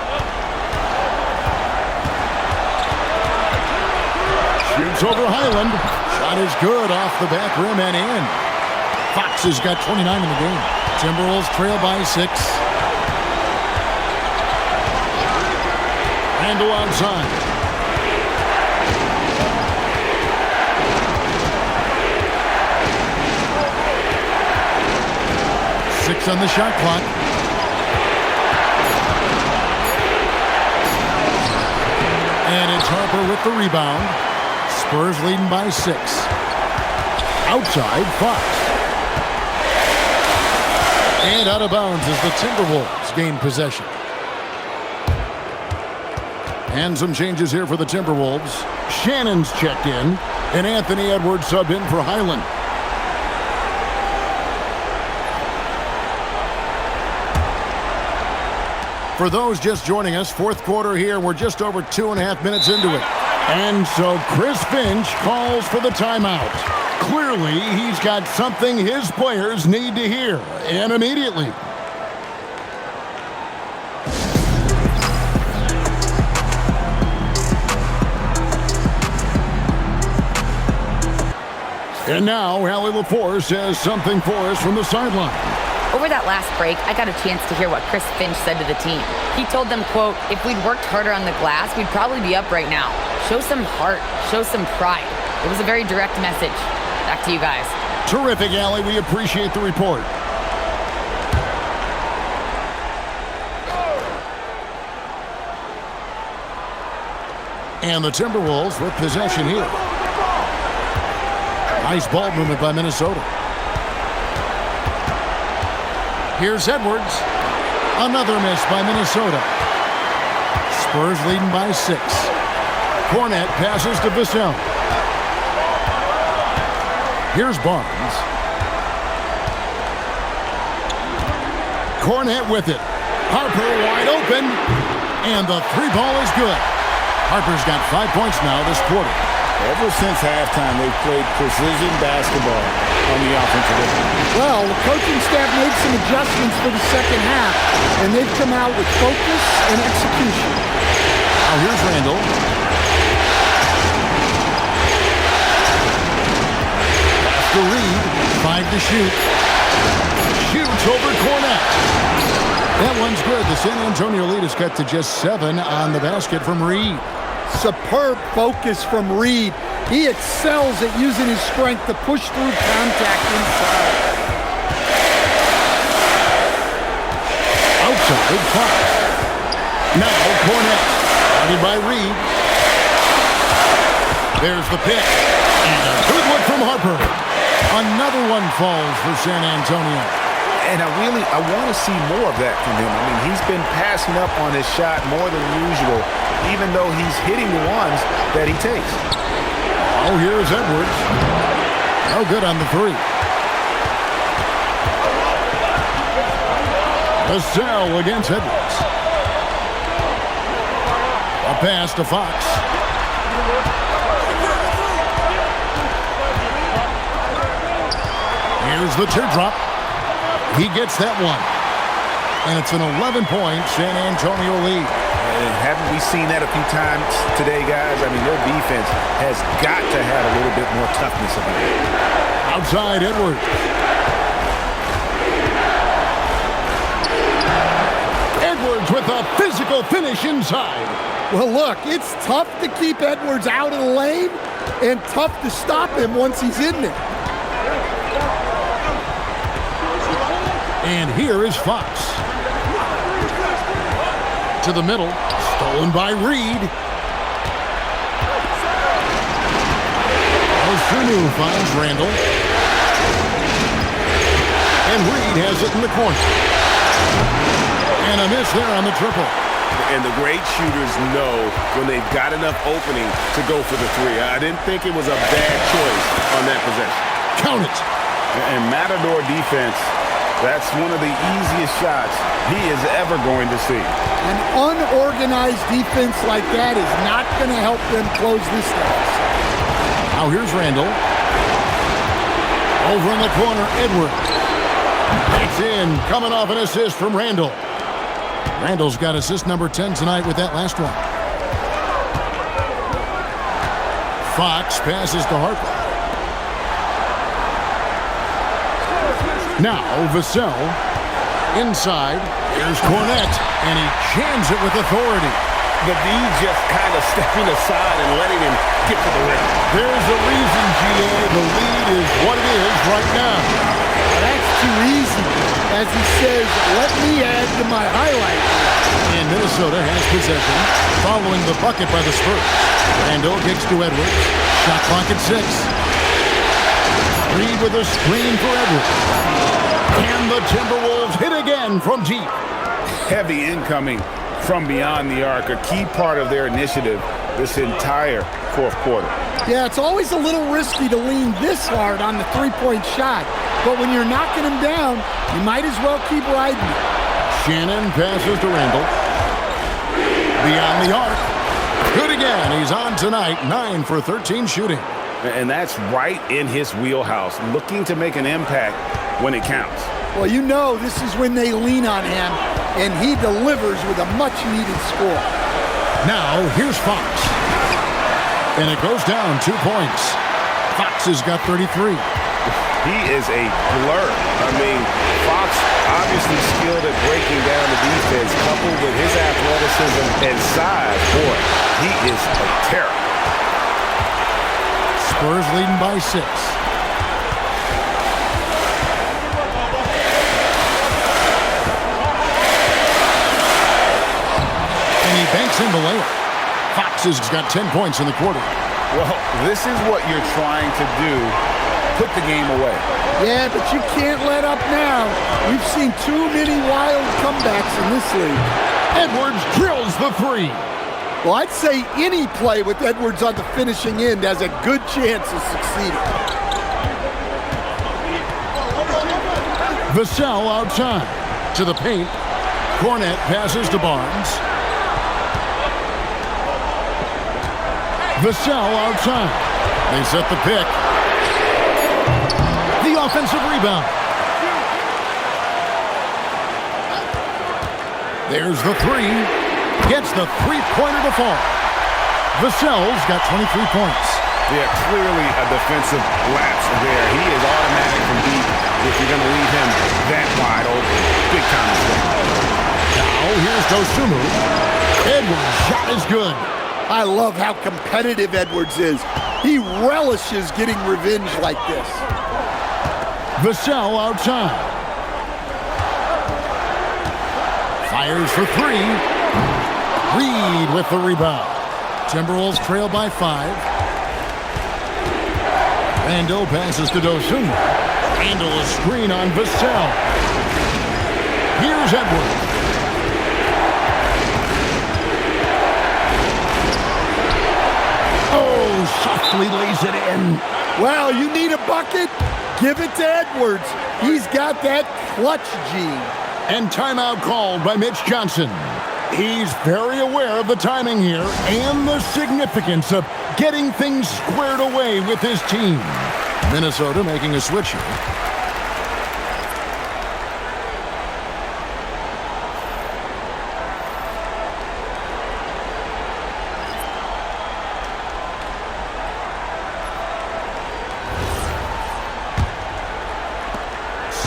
Shoots over Highland. Shot is good off the back rim and in. Fox has got 29 in the game. Timberwolves trail by 6. Randall outside. On the shot clock. And it's Harper with the rebound. Spurs leading by 6. Outside, Fox. And out of bounds as the Timberwolves gain possession. And some changes here for the Timberwolves. Shannon's checked in, and Anthony Edwards subbed in for Highland. For those just joining us, fourth quarter here. We're just over 2.5 minutes into it. And so Chris Finch calls for the timeout. Clearly, he's got something his players need to hear, and immediately. And now, Allie LaForce says something for us from the sideline. Over that last break, I got a chance to hear what Chris Finch said to the team. He told them, quote, "If we'd worked harder on the glass, we'd probably be up right now. Show some heart. Show some pride." It was a very direct message. Back to you guys. Terrific, Allie. We appreciate the report. And the Timberwolves with possession here. Nice ball movement by Minnesota. Here's Edwards. Another miss by Minnesota. Spurs leading by 6. Cornet passes to Vassell. Here's Barnes. Cornet with it. Harper wide open. And the 3 ball is good. Harper's got 5 points now this quarter. Ever since halftime, they've played precision basketball on the offensive end. Well, the coaching staff made some adjustments for the second half, and they've come out with focus and execution. Now here's Randall. Pass to Reed. 5 to shoot. Shoots over Cornet. That one's good. The San Antonio lead is cut to just 7 on the basket from Reed. Superb focus from Reed. He excels at using his strength to push through contact inside. Outside, Fox. Now Cornet. Guarded by Reed. There's the pick. And a good look from Harper. Another one falls for San Antonio. And I want to see more of that from him. I mean, he's been passing up on his shot more than usual, even though he's hitting the ones that he takes. Oh, here's Edwards. No good on the 3. Vassell against Edwards. A pass to Fox. Here's the teardrop. He gets that one. And it's an 11-point San Antonio lead. And haven't we seen that a few times today, guys? I mean, their defense has got to have a little bit more toughness about it. Outside Edwards. Edwards with a physical finish inside. Well, look, it's tough to keep Edwards out of the lane and tough to stop him once he's in there. And here is Fox. To the middle. Stolen by Reed. Osunu finds Randall. And Reed has it in the corner. And a miss there on the triple. And the great shooters know when they've got enough opening to go for the three. I didn't think it was a bad choice on that possession. Count it. And Matador defense, that's one of the easiest shots he is ever going to see. An unorganized defense like that is not going to help them close this deficit. Now here's Randall. Over in the corner, Edwards. It's in, coming off an assist from Randall. Randall's got assist number 10 tonight with that last one. Fox passes to Harper. Now Vassell inside. Here's Cornette, and he jams it with authority. The D just kind of stepping aside and letting him get to the rim. There's a reason, GA. The lead is what it is right now. Well, that's too easy. As he says, let me add to my highlight. And Minnesota has possession following the bucket by the Spurs. Randall kicks to Edwards. Shot clock at 6. Reed with a screen for Edwards. And the Timberwolves hit again from deep. Heavy incoming from beyond the arc, a key part of their initiative this entire fourth quarter. Yeah, it's always a little risky to lean this hard on the three-point shot. But when you're knocking him down, you might as well keep riding it. Shannon passes to Randall. Beyond the arc. Good again. He's on tonight. 9 for 13 shooting. And that's right in his wheelhouse, looking to make an impact when it counts. Well, you know this is when they lean on him, and he delivers with a much-needed score. Now, here's Fox. And it goes down 2 points. Fox has got 33. He is a blur. I mean, Fox obviously skilled at breaking down the defense, coupled with his athleticism and size. Boy, he is a terror. Spurs leading by 6. And he banks in the layup. Fox has got 10 points in the quarter. Well, this is what you're trying to do. Put the game away. Yeah, but you can't let up now. We've seen too many wild comebacks in this league. Edwards drills the 3. Well, I'd say any play with Edwards on the finishing end has a good chance of succeeding. Vassell outside. To the paint. Cornette passes to Barnes. Vassell outside. They set the pick. The offensive rebound. There's the 3. Gets the three-pointer to fall. Vassell's got 23 points. Yeah, clearly a defensive lapse there. He is automatic from deep if you're going to leave him that wide open. Big time mistake. Now here's Dosunmu. Edwards' shot is good. I love how competitive Edwards is. He relishes getting revenge like this. Vassell outside. Fires for 3. Reed with the rebound. Timberwolves trail by 5. Randall passes to Dosunmu. Randall a screen on Vassell. Here's Edwards. Oh, softly lays it in. Well, you need a bucket? Give it to Edwards. He's got that clutch gene. And timeout called by Mitch Johnson. He's very aware of the timing here and the significance of getting things squared away with his team. Minnesota making a switch here.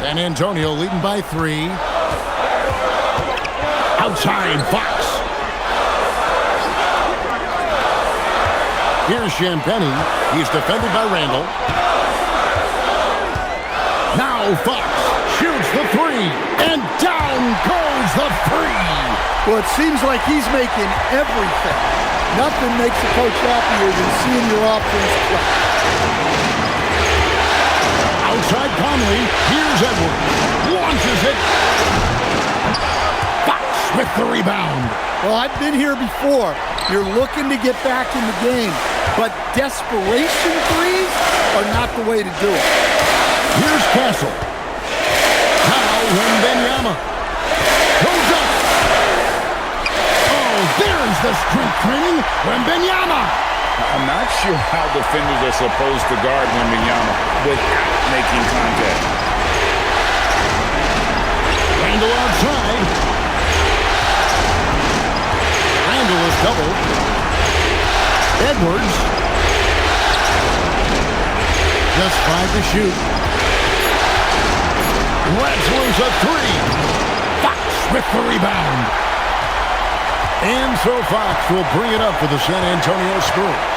San Antonio leading by 3. Outside, Fox. Here's Champagny. He's defended by Randall. Now Fox shoots the 3, and down goes the 3. Well, it seems like he's making everything. Nothing makes a coach happier than seeing your offense play. Outside Conley. Here's Edwards. Launches it. Fox with the rebound. Well, I've been here before. You're looking to get back in the game, but desperation threes are not the way to do it. Here's Castle. Now Wembanyama. Goes up. Oh, there's the strength training. Wembanyama. I'm not sure how defenders are supposed to guard Wembanyama without making contact. Randall outside. Randall is doubled. Edwards. Just 5 to shoot. Lets loose a 3. Fox with the rebound. And so Fox will bring it up for the San Antonio Spurs.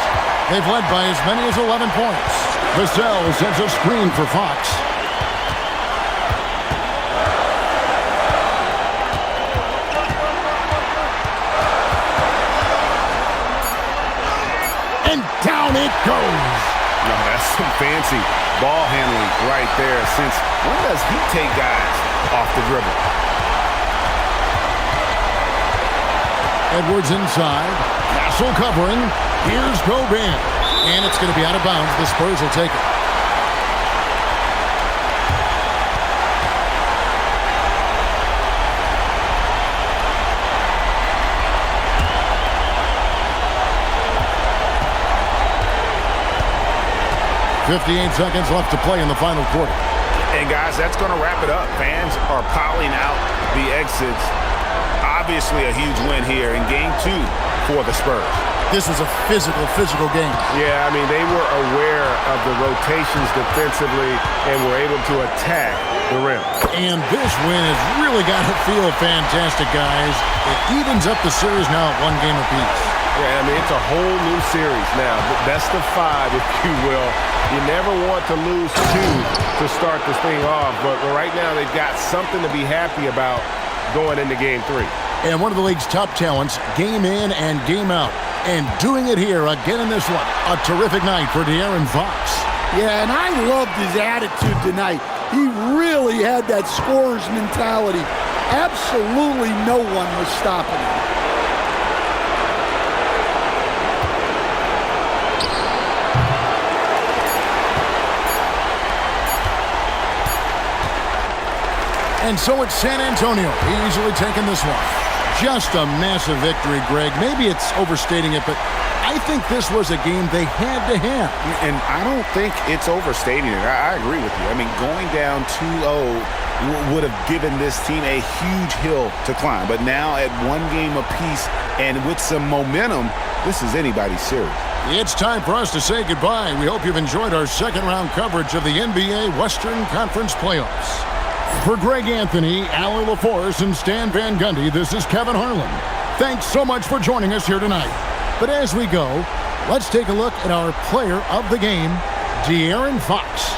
They've led by as many as 11 points. Vassell sends a screen for Fox. And down it goes. No, that's some fancy ball handling right there. Since when does he take guys off the dribble? Edwards inside. Castle covering. Here's Gobert. And it's going to be out of bounds. The Spurs will take it. .58 seconds left to play in the final quarter. And guys, that's going to wrap it up. Fans are piling out the exits. Obviously a huge win here in Game 2 for the Spurs. This was a physical game. Yeah, I mean, they were aware of the rotations defensively and were able to attack the rim. And this win has really got to feel fantastic, guys. It evens up the series now at 1 game apiece. Yeah, I mean, it's a whole new series now. Best of 5, if you will. You never want to lose 2 to start this thing off, but right now they've got something to be happy about going into Game 3. And one of the league's top talents, game in and game out. And doing it here again in this one. A terrific night for De'Aaron Fox. Yeah, and I loved his attitude tonight. He really had that scorer's mentality. Absolutely no one was stopping him. And so it's San Antonio easily taking this one. Just a massive victory, Greg. Maybe it's overstating it, but I think this was a game they had to have. And I don't think it's overstating it. I agree with you. I mean, going down 2-0 would have given this team a huge hill to climb. But now at 1 game apiece and with some momentum, this is anybody's series. It's time for us to say goodbye. We hope you've enjoyed our second-round coverage of the NBA Western Conference Playoffs. For Greg Anthony, Allie LaForce, and Stan Van Gundy, this is Kevin Harlan. Thanks so much for joining us here tonight. But as we go, let's take a look at our player of the game, De'Aaron Fox.